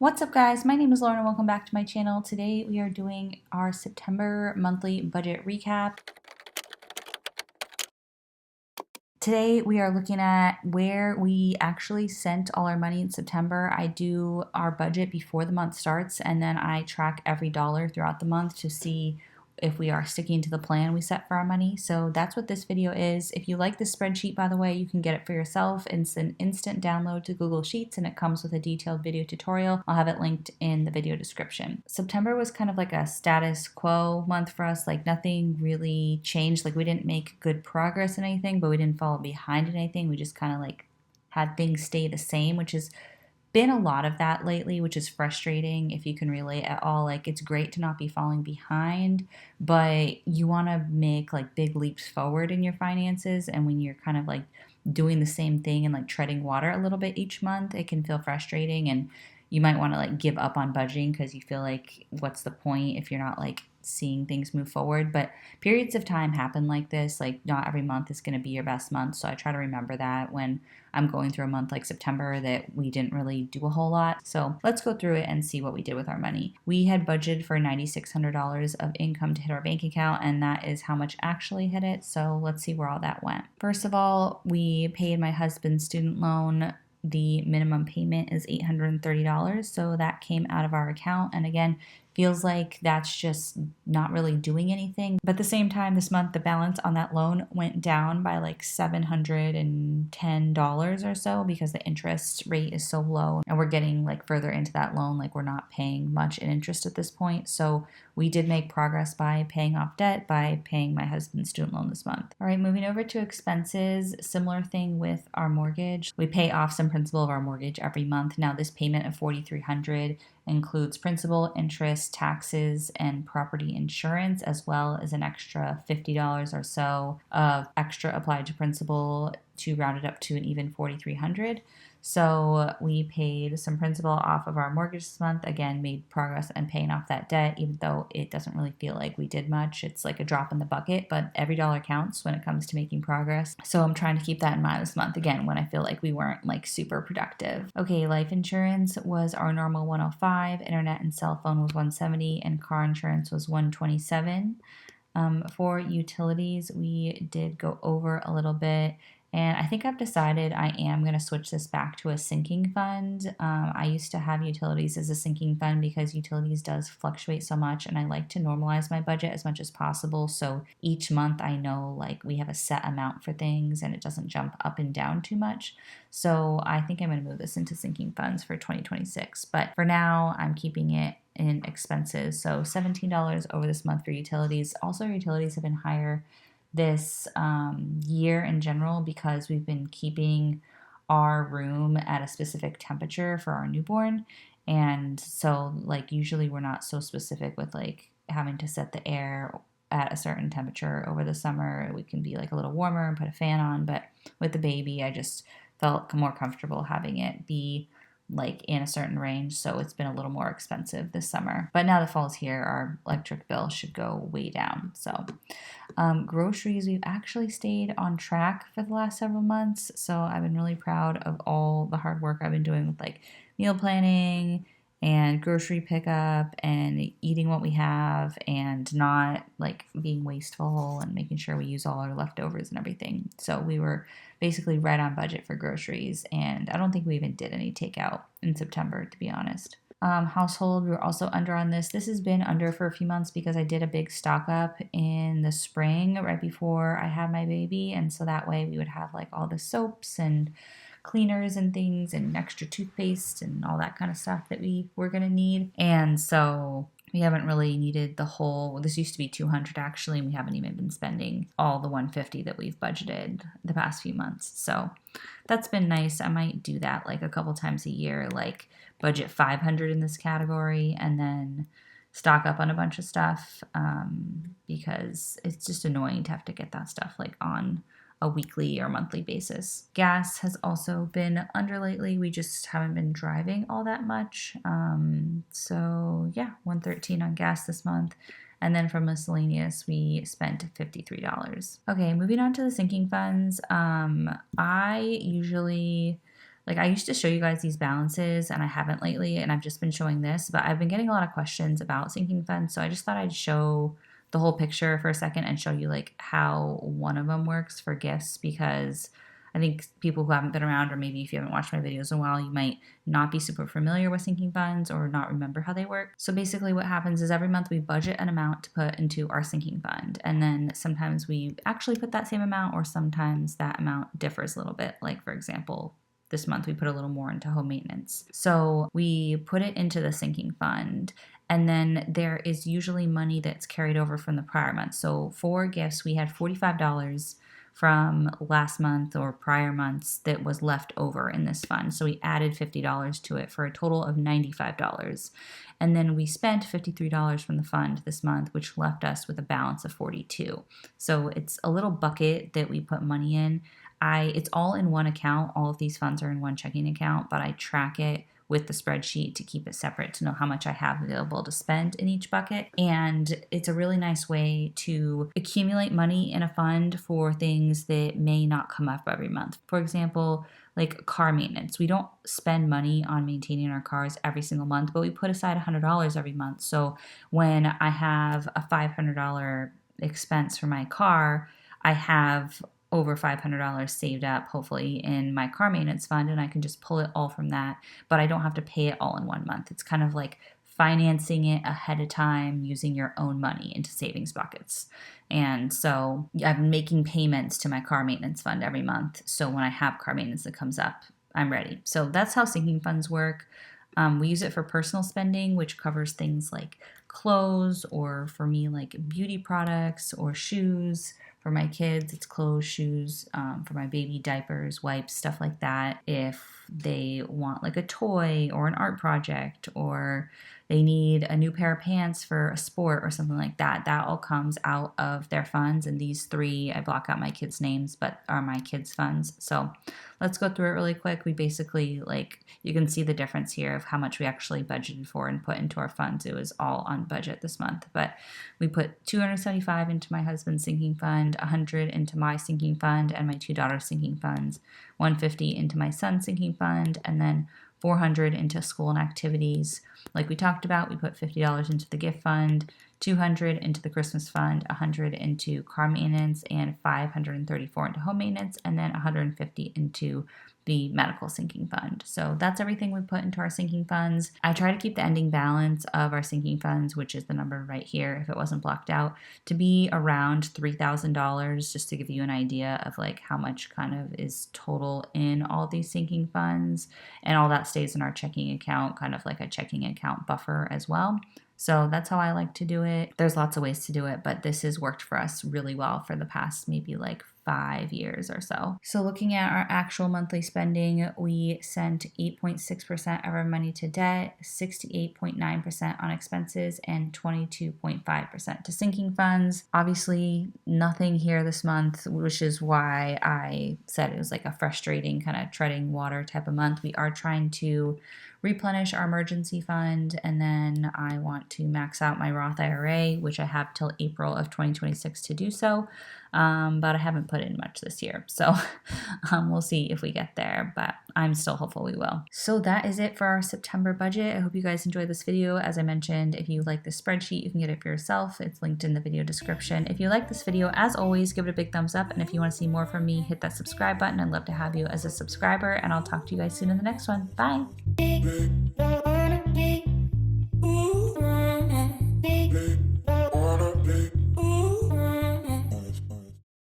What's up guys, my name is Lauren and welcome back to my channel. Today we are doing our September monthly budget recap. Today we are looking at where we actually sent all our money in September. I do our budget before the month starts and then I track every dollar throughout the month to see if we are sticking to the plan we set for our money. So that's what this video is. If you like this spreadsheet, by the way, you can get it for yourself. It's an instant download to Google Sheets and it comes with a detailed video tutorial. I'll have it linked in the video description. September was kind of like a status quo month for us. Like nothing really changed. Like we didn't make good progress in anything, but we didn't fall behind in anything. We just kind of like had things stay the same, which is been a lot of that lately, which is frustrating if you can relate at all. Like it's great to not be falling behind, but you want to make like big leaps forward in your finances. And when you're kind of like doing the same thing and like treading water a little bit each month, it can feel frustrating and you might want to like give up on budgeting because you feel like what's the point if you're not like seeing things move forward. But periods of time happen like this. Like not every month is going to be your best month, so I try to remember that when I'm going through a month like September that we didn't really do a whole lot. So let's go through it and see what we did with our money. We had budgeted for $9,600 of income to hit our bank account, and that is how much actually hit it. So let's see where all that went. First of all, we paid my husband's student loan. The minimum payment is $830, so that came out of our account. And again, feels like that's just not really doing anything. But at the same time, this month, the balance on that loan went down by like $710 or so because the interest rate is so low. And we're getting like further into that loan, like we're not paying much in interest at this point. So we did make progress by paying off debt, by paying my husband's student loan this month. All right, moving over to expenses, similar thing with our mortgage. We pay off some principal of our mortgage every month. Now this payment of $4,300 includes principal, interest, taxes, and property insurance, as well as an extra $50 or so of extra applied to principal to round it up to an even $4,300. So we paid some principal off of our mortgage this month. Again, made progress in paying off that debt, even though it doesn't really feel like we did much. It's like a drop in the bucket, but every dollar counts when it comes to making progress. So I'm trying to keep that in mind this month, again, when I feel like we weren't like super productive. Okay, life insurance was our normal 105, internet and cell phone was 170, and car insurance was 127. For utilities, we did go over a little bit. And I think I've decided I am going to switch this back to a sinking fund. I used to have utilities as a sinking fund because utilities does fluctuate so much and I like to normalize my budget as much as possible. So each month I know like we have a set amount for things and it doesn't jump up and down too much. So I think I'm going to move this into sinking funds for 2026. But for now, I'm keeping it in expenses. So $17 over this month for utilities. Also, utilities have been higher this year in general because we've been keeping our room at a specific temperature for our newborn. And so like usually we're not so specific with like having to set the air at a certain temperature over the summer. We can be like a little warmer and put a fan on, but with the baby I just felt more comfortable having it be like in a certain range, so it's been a little more expensive this summer. But now the fall's here, our electric bill should go way down. So groceries, we've actually stayed on track for the last several months, so I've been really proud of all the hard work I've been doing with like meal planning and grocery pickup and eating what we have and not like being wasteful and making sure we use all our leftovers and everything. So we were basically right on budget for groceries, and I don't think we even did any takeout in September, to be honest. Household, we were also under on this. This has been under for a few months because I did a big stock up in the spring right before I had my baby, and so that way we would have like all the soaps and cleaners and things and extra toothpaste and all that kind of stuff that we were going to need. And so we haven't really needed the whole, this used to be 200 actually, and we haven't even been spending all the 150 that we've budgeted the past few months. So that's been nice. I might do that like a couple times a year, like budget 500 in this category and then stock up on a bunch of stuff because it's just annoying to have to get that stuff like on a weekly or monthly basis. Gas has also been under lately. We just haven't been driving all that much. So yeah, $113 on gas this month. And then for miscellaneous, we spent $53. Okay, moving on to the sinking funds. I usually like I used to show you guys these balances and I haven't lately, and I've just been showing this, but I've been getting a lot of questions about sinking funds. So I just thought I'd show the whole picture for a second and show you like how one of them works for gifts, because I think people who haven't been around, or maybe if you haven't watched my videos in a while, you might not be super familiar with sinking funds or not remember how they work. So basically what happens is every month we budget an amount to put into our sinking fund. And then sometimes we actually put that same amount, or sometimes that amount differs a little bit. Like for example, this month we put a little more into home maintenance. So we put it into the sinking fund, and then there is usually money that's carried over from the prior month. So for gifts, we had $45 from last month or prior months that was left over in this fund. So we added $50 to it for a total of $95. And then we spent $53 from the fund this month, which left us with a balance of $42. So it's a little bucket that we put money in. It's all in one account. All of these funds are in one checking account, but I track it with the spreadsheet to keep it separate to know how much I have available to spend in each bucket. And it's a really nice way to accumulate money in a fund for things that may not come up every month. For example, like car maintenance. We don't spend money on maintaining our cars every single month, but we put aside $100 every month. So when I have a $500 expense for my car, I have over $500 saved up, hopefully, in my car maintenance fund, and I can just pull it all from that, but I don't have to pay it all in one month. It's kind of like financing it ahead of time using your own money into savings buckets. And so I'm making payments to my car maintenance fund every month. So when I have car maintenance that comes up, I'm ready. So that's how sinking funds work. We use it for personal spending, which covers things like clothes, or for me, like beauty products or shoes. For my kids, it's clothes, shoes, for my baby, diapers, wipes, stuff like that. If they want like a toy or an art project, or they need a new pair of pants for a sport or something like that, that all comes out of their funds. And these three, I block out my kids' names, but are my kids' funds. So let's go through it really quick. We basically, like, you can see the difference here of how much we actually budgeted for and put into our funds. It was all on budget this month, but we put $275 into my husband's sinking fund, $100 into my sinking fund and my two daughters' sinking funds, $150 into my son's sinking fund, and then $400 into school and activities. Like we talked about, we put $50 into the gift fund, $200 into the Christmas fund, $100 into car maintenance, and $534 into home maintenance, and then $150 into the medical sinking fund. So that's everything we put into our sinking funds. I try to keep the ending balance of our sinking funds, which is the number right here if it wasn't blocked out, to be around $3,000, just to give you an idea of like how much kind of is total in all these sinking funds. And all that stays in our checking account, kind of like a checking account buffer as well. So that's how I like to do it. There's lots of ways to do it, but this has worked for us really well for the past maybe like 5 years or so. So looking at our actual monthly spending, we sent 8.6% of our money to debt, 68.9% on expenses, and 22.5% to sinking funds. Obviously, nothing here this month, which is why I said it was like a frustrating kind of treading water type of month. We are trying to replenish our emergency fund, and then I want to max out my Roth IRA, which I have till April of 2026 to do so, but I haven't put in much this year, so we'll see if we get there, but I'm still hopeful we will. So that is it for our September budget. I hope you guys enjoyed this video. As I mentioned, if you like this spreadsheet, you can get it for yourself. It's linked in the video description. If you like this video, as always, give it a big thumbs up, and if you want to see more from me, hit that subscribe button. I'd love to have you as a subscriber, and I'll talk to you guys soon in the next one. Bye!